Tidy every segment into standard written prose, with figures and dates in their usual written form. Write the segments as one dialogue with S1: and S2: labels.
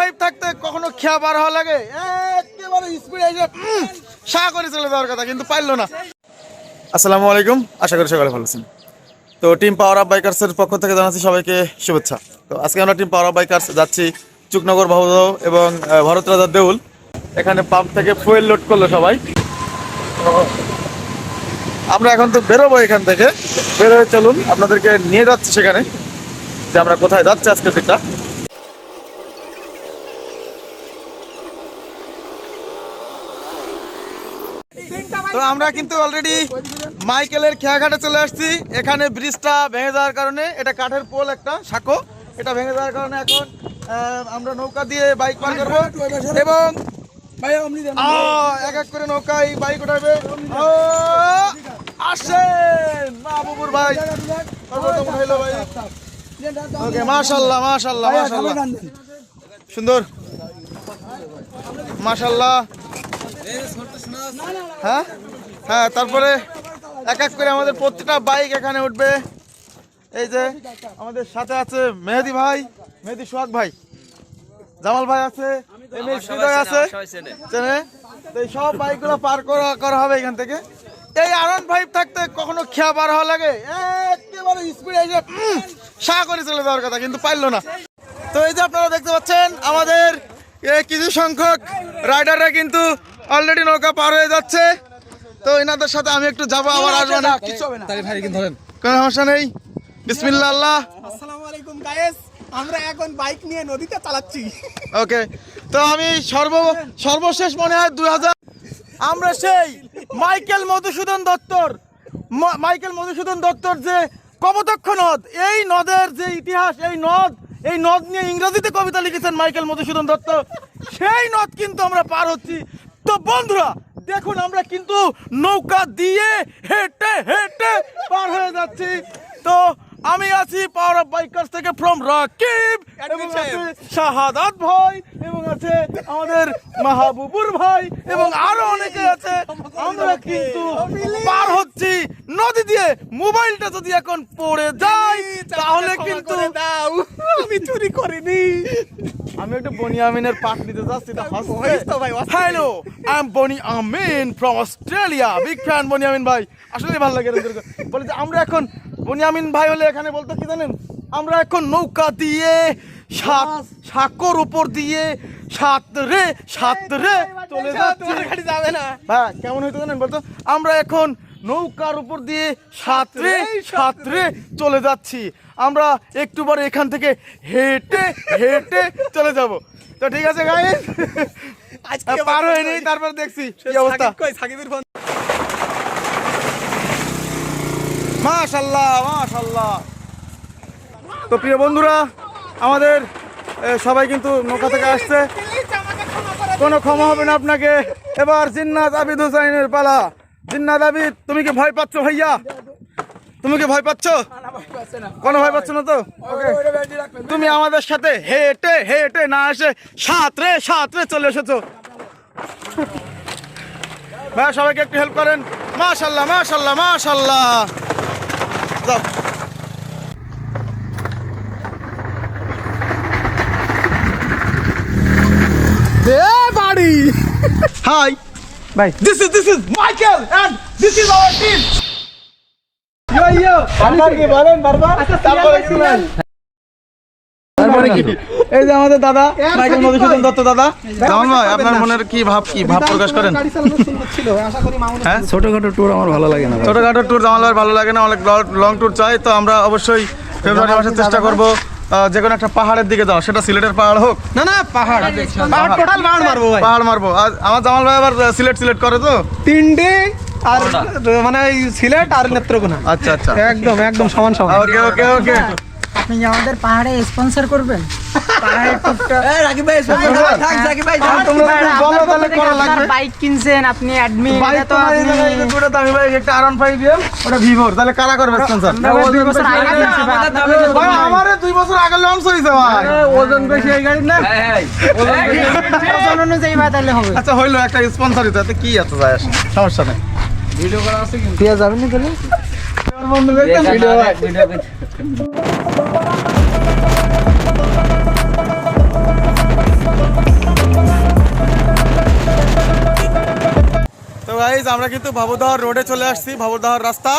S1: Vibe থাকতে কখনো খেয়া বার হওয়া লাগে, একেবারে স্পিডে এসে সা করে চলে যাওয়ার কথা, কিন্তু পারলো না। আসসালামু আলাইকুম, আশা করি সকালে ভালো আছেন। তো টিম পাওয়ার আপ বাইকার্সের পক্ষ থেকে জানাচ্ছি সবাইকে শুভেচ্ছা। তো আজকে আমরা টিম পাওয়ার আপ বাইকার্স যাচ্ছি চুকনগর বাহুদাহ এবং ভরত রাজার দেউল। এখানে পাম্প থেকে ফুয়েল লোড করলো সবাই। আমরা এখন তো বেরোবো, এখান থেকে বেরোয় চলুন আপনাদেরকে নিয়ে যাচ্ছি সেখানে, যে আমরা কোথায় যাচ্ছি আজকের দিকটা। তো আমরা কিন্তু অলরেডি মাইকেলের খেয়াঘাটে চলে আসছি। এখানে ব্রিজটা ভেঙে যাওয়ার কারণে, এটা কাঠের পোল একটা সাঁকো, এটা ভেঙে যাওয়ার কারণে এখন আমরা নৌকা দিয়ে বাইক পার করবো এবং এক এক করে নৌকায় বাইক উঠাবে। আসেন মাহবুবুর ভাই, ওকে, মাশাআল্লাহ মাশাআল্লাহ মাশাআল্লাহ, সুন্দর মাশাআল্লাহ। হ্যাঁ হ্যাঁ, তারপরে এক এক করে আমাদের প্রত্যেকটা বাইক এখানে উঠবে। এই যে আমাদের সাথে আছে মেহেদি ভাই, মেহেদি সোহাগ ভাই, জামাল ভাই আছে, আছে, এই সব বাইকগুলো পার করা হবে এখান থেকে। এই আরন ভাইব থাকতে কখনো খেয়া বার হওয়া লাগে, একেবারে স্পিডে এসে সা করে চলে যাওয়ার কথা, কিন্তু পারলো না। তো এই যে আপনারা দেখতে পাচ্ছেন আমাদের কিছু সংখ্যক রাইডাররা কিন্তু অলরেডি নৌকা পার হয়ে যাচ্ছে। তো এনাদের সাথে আমি একটু যাবো, আবার আসবো না, কোনো সমস্যা নেই। বিসমিল্লাহ আল্লাহ।
S2: আসসালামু আলাইকুম গাইস, আমরা এখন বাইক নিয়ে নদীতে চালাচ্ছি।
S1: ওকে, তো আমি সর্বশেষ মনে হয় 2000 আমরা সেই মাইকেল মধুসূদন দত্তর যে কপোতাক্ষ নদ, এই নদের যে ইতিহাস, এই নদ নিয়ে ইংরেজিতে কবিতা লিখেছেন মাইকেল মধুসূদন দত্ত, সেই নদ কিন্তু আমরা পার হচ্ছি। তো বন্ধুরা দেখুন, আমরা কিন্তু নৌকা দিয়ে হেঁটে হেঁটে পার হয়ে যাচ্ছি। তো আমি আছি পাওয়ার অফ বাইকার্স থেকে ফ্রম রাকিব, এবং আছে শাহাদাত ভাই, এবং আছে আমাদের মাহবুবুর ভাই, এবং আরো অনেকে আছে। আমরা কিন্তু পার হচ্ছি নদী দিয়ে। মোবাইলটা যদি এখন পড়ে যায় তাহলে কিন্তু
S2: আমি চুরি করিনি।
S1: আমি একটু বনিয়ামিনের পাঠ নিতে যাচ্ছি। Hello, I am Boniamin from Australia, big fan Boniamin ভাই, আসলে ভালো লাগে বলে যে আমরা এখন বনিয়ামিন ভাই হলে এখানে বলতো কি জানেন, আমরা এখন নৌকা দিয়ে সাঁকোর উপর দিয়ে সাঁতরে চলে যাচ্ছি।
S2: যাবে না
S1: হ্যাঁ, কেমন হইতো জানেন বলতো, আমরা এখন নৌকার উপর দিয়ে সাঁতরে চলে যাচ্ছি। আমরা একটু পরে এখান থেকে হেঁটে হেঁটে চলে যাব। তো ঠিক আছে গাইস, আজকে পার হয়ে নেই, তারপর দেখছি কি অবস্থা।
S2: সাকিবের ফোন।
S1: মাশাআল্লাহ মাশাআল্লাহ। তো প্রিয় বন্ধুরা, আমাদের সবাই কিন্তু নৌকা থেকে আসছে, কোনো ক্ষমা হবে না আপনাকে। এবার জিন্নাত আবিদ হুসাইনের পালা। জিন্নাত আবিদ, তুমি কি ভয় পাচ্ছ ভাইয়া? তুমি কি ভয় পাচ্ছ? কোনো ভয় পাচ্ছ না তো? তুমি আমাদের সাথে হেঁটে হেঁটে না এসে সাঁতরে চলে এসেছো। ভাই সবাইকে একটু হেল্প করেন। মাশাআল্লাহ মাশাআল্লাহ মাশাআল্লাহ। যাও। Hi. Bye. This is Michael and this is our team. Yo. কি বলেন বারবার? তারপরে কি বলেন? এই যে আমাদের দাদা মাইকেল মধুসূদন দত্ত দাদা। জামাল ভাই, আপনার মনের কি ভাব প্রকাশ করেন? হ্যাঁ,
S3: ছোটখাটো ট্যুর আমার ভালো লাগে না।
S1: ছোটখাটো ট্যুর জামাল ভাই ভালো লাগে না, অনেক লং ট্যুর চাই। তো আমরা অবশ্যই ফেব্রুয়ারি মাসে চেষ্টা করব যে কোনো একটা পাহাড়ের দিকে যাওয়া, সেটা সিলেটের পাহাড় হোক।
S2: না পাহাড় টোটাল পাহাড় মারবো ভাই,
S1: পাহাড় মারবো। আর আমার জামাল ভাই আবার সিলেট করে তো
S2: তিনটে, আর মানে সিলেট আর নেত্রকোনা।
S1: আচ্ছা
S2: একদম সমান।
S1: ওকে।
S4: আপনি কি আমাদের পাহাড়ে স্পন্সর করবেন? পাহাড়ের টুকটা
S2: রাকিব ভাই থাক, রাকিব ভাই
S1: তোমরা বলো তাহলে করা লাগবে।
S4: বাইক কিনছেন আপনি, অ্যাডমিন,
S1: বাইক তো আপনি পুরো দামি ভাই, একটা আরন 5 দিও, ওটা ভিভোর, তাহলে কারা করবে স্পন্সর? ভাই আমারে 2 বছর আগে লঞ্চ হইছে ভাই।
S2: ওজন বেশি এই গাড়ির না,
S4: ওজন অনুযায়ী ভাই তাহলে হবে।
S1: আচ্ছা হইলো, একটা স্পন্সর দিতে কি আছে যায় আসে, সমস্যা নাই।
S2: ভিডিও করা আছে কিন্তু
S4: দিয়ে যাবেন না তাহলে
S1: বন্ধু দেখতেন ভিডিও ভাই। গাইজ আমরা কিন্তু বাবুদাহর রোডে চলে আসছি, বাবুদাহর রাস্তা।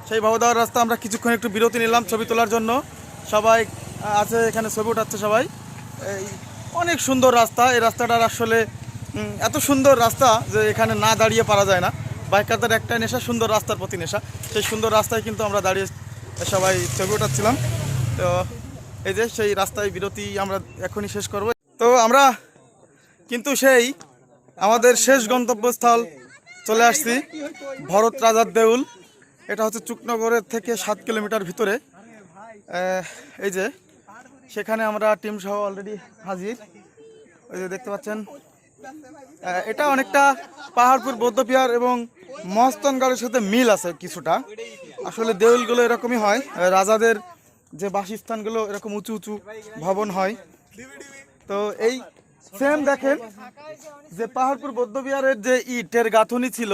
S1: সেই বাবুদাহর রাস্তা আমরা কিছুক্ষণ একটু বিরতি নিলাম ছবি তোলার জন্য। সবাই আছে এখানে, ছবি উঠাচ্ছে সবাই। এই অনেক সুন্দর রাস্তা, এই রাস্তাটার আসলে এত সুন্দর রাস্তা যে এখানে না দাঁড়িয়ে পারা যায় না। বাইকারদের একটা নেশা সুন্দর রাস্তার প্রতি নেশা, সেই সুন্দর রাস্তায় কিন্তু আমরা দাঁড়িয়ে সবাই ছবি উঠাচ্ছিলাম। তো এই যে সেই রাস্তায় বিরতি আমরা এখনই শেষ করব। তো আমরা কিন্তু সেই আমাদের শেষ গন্তব্যস্থল চলে আসছি, ভরত রাজার দেউল। এটা হচ্ছে চুকনগরের থেকে 7 কিলোমিটার ভিতরে। এই যে সেখানে আমরা টিম সহ অলরেডি হাজির। ওই যে দেখতে পাচ্ছেন, এটা অনেকটা পাহাড়পুর বৌদ্ধবিহার এবং মহস্তানগড়ের সাথে মিল আছে কিছুটা। আসলে দেউলগুলো এরকমই হয়, রাজাদের যে বাসস্থানগুলো এরকম উঁচু উঁচু ভবন হয়। তো এই সেম দেখেন যে পাহাড়পুর বৌদ্ধবিহারের যে ইটের গাঁথনি ছিল,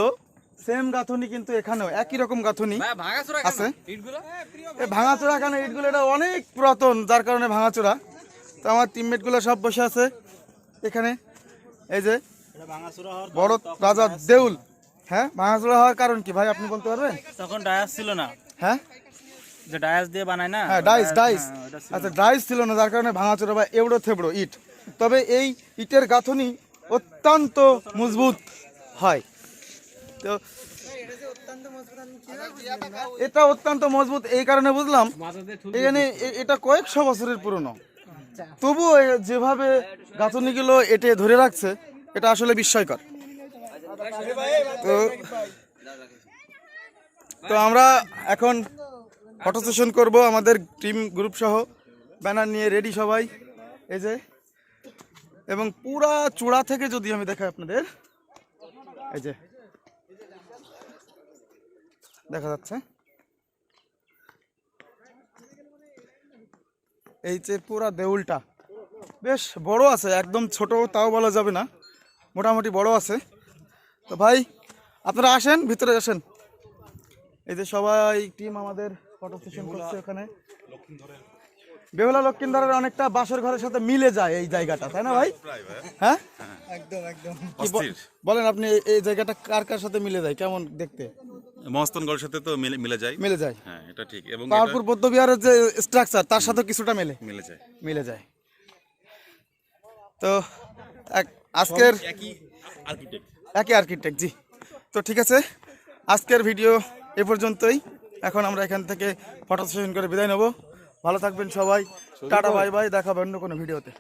S1: সেম গাঁথনি কিন্তু এখানেও একই রকম গাঁথনি আছে। এই ভাঙাচোরা কেন ইটগুলো, এটা অনেক পুরাতন, যার কারণে ভাঙাচোরা। তো আমার টিমমেটগুলো সব বসে আছে এখানে। এই যে ভরত রাজার দেউল। হ্যাঁ, ভাঙাচোরা হওয়ার কারণ কি ভাই আপনি বলতে পারবেন?
S5: তখন ডায়াস ছিল না।
S1: হ্যাঁ,
S5: যে ডায়াস দিয়ে বানায় না।
S1: হ্যাঁ ডাইস। আচ্ছা, ডাইস ছিল না, যার কারণে ভাঙাচোরা বা এবড়ো থেবড়ো ইট। তবে এই ইটের গাঁথনি অত্যন্ত মজবুত হয়। তো এটা অত্যন্ত মজবুত এই কারণে বুঝলাম, এখানে এটা কয়েকশো বছরের পুরনো, তবুও যেভাবে গাঁথনিগুলো এটে ধরে রাখছে, এটা আসলে বিস্ময়কর। তো আমরা এখন ফটো সেশন করবো আমাদের টিম গ্রুপ সহ, ব্যানার নিয়ে রেডি সবাই। এই যে, এবং পুরা চূড়া থেকে যদি আমি দেখাই আপনাদের, এই যে দেখা যাচ্ছে, এই যে পুরা দেউলটা বেশ বড় আছে, একদম ছোট তাও বলা যাবে না, মোটামুটি বড় আছে। তো ভাই আপনারা আসেন, ভিতরে আসেন। এই যে সবাই টিম আমাদের ফটো সেশন করছে ওখানে। বেহুলা লক্ষ্মীন্দরের অনেকটা বাসর ঘরের সাথে মিলে যায় এই জায়গাটা, তাই না ভাই? হ্যাঁ,
S2: একদম একদম।
S1: কি বলেন আপনি, এই জায়গাটা কার কার সাথে মিলে যায়, কেমন দেখতে?
S6: মহস্তানগড়ের সাথে তো মিলে যায়।
S1: মিলে যায়,
S6: হ্যাঁ এটা ঠিক। এবং
S1: পাহাড়পুর বৌদ্ধবিহারের যে স্ট্রাকচার তার সাথে কিছুটা মিলে যায়। তো আজকের একই আর্কিটেক্ট, জি। তো ঠিক আছে, আজকের ভিডিও এ পর্যন্তই। এখন আমরা এখান থেকে ফটো সেশন করে বিদায় নেব। ভালো থাকবেন সবাই, টাটা বাই বাই, দেখা হবে অন্য কোনো ভিডিওতে।